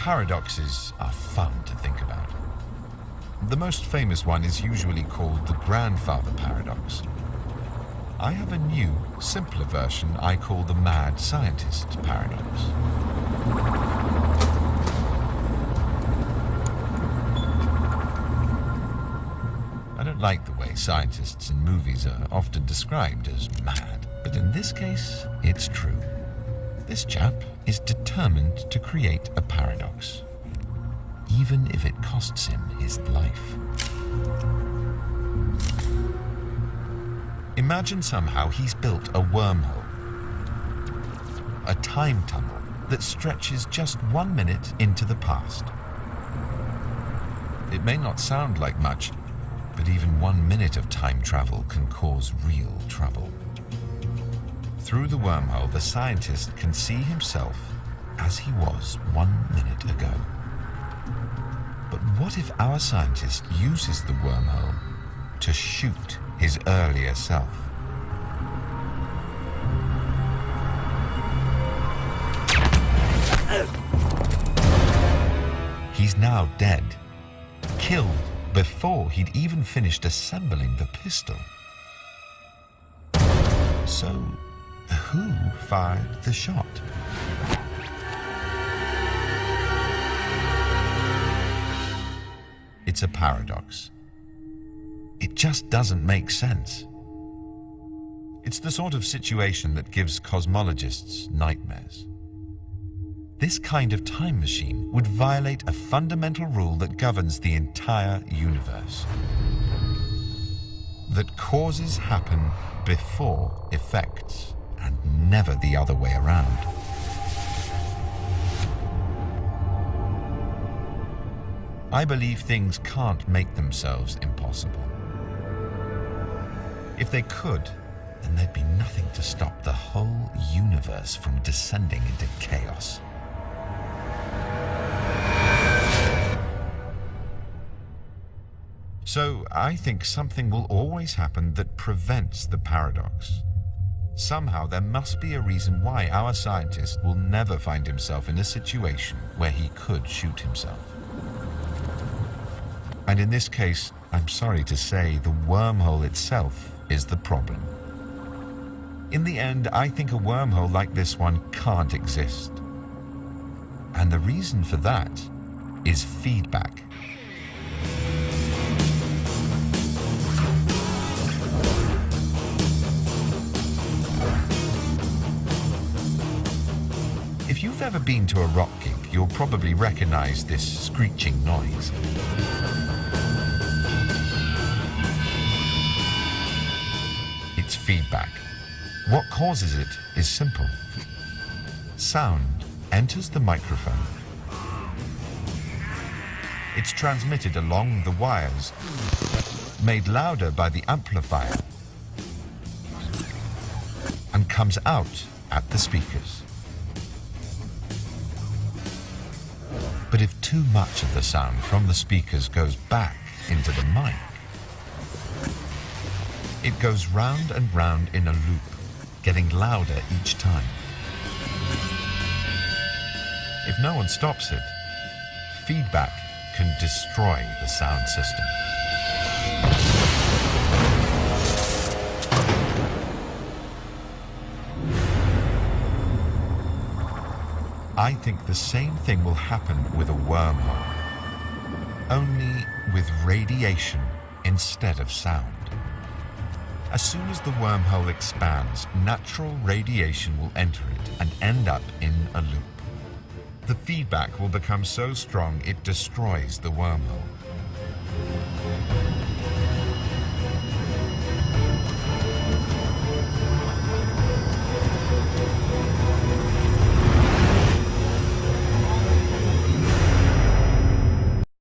Paradoxes are fun to think about. The most famous one is usually called the grandfather paradox. I have a new, simpler version I call the mad scientist paradox. I don't like the way scientists in movies are often described as mad, but in this case, it's true. This chap is determined to create a paradox, even if it costs him his life. Imagine somehow he's built a wormhole, a time tunnel that stretches just 1 minute into the past. It may not sound like much, but even 1 minute of time travel can cause real trouble. Through the wormhole, the scientist can see himself as he was 1 minute ago. But what if our scientist uses the wormhole to shoot his earlier self? He's now dead, killed before he'd even finished assembling the pistol. So, who fired the shot? It's a paradox. It just doesn't make sense. It's the sort of situation that gives cosmologists nightmares. This kind of time machine would violate a fundamental rule that governs the entire universe. That causes happen before effects, and never the other way around. I believe things can't make themselves impossible. If they could, then there'd be nothing to stop the whole universe from descending into chaos. So I think something will always happen that prevents the paradox. Somehow there must be a reason why our scientist will never find himself in a situation where he could shoot himself. And in this case, I'm sorry to say, the wormhole itself is the problem. In the end, I think a wormhole like this one can't exist. And the reason for that is feedback. If you've ever been to a rock gig, you'll probably recognize this screeching noise. It's feedback. What causes it is simple. Sound enters the microphone. It's transmitted along the wires, made louder by the amplifier, and comes out at the speakers. But if too much of the sound from the speakers goes back into the mic, it goes round and round in a loop, getting louder each time. If no one stops it, feedback can destroy the sound system. I think the same thing will happen with a wormhole, only with radiation instead of sound. As soon as the wormhole expands, natural radiation will enter it and end up in a loop. The feedback will become so strong it destroys the wormhole,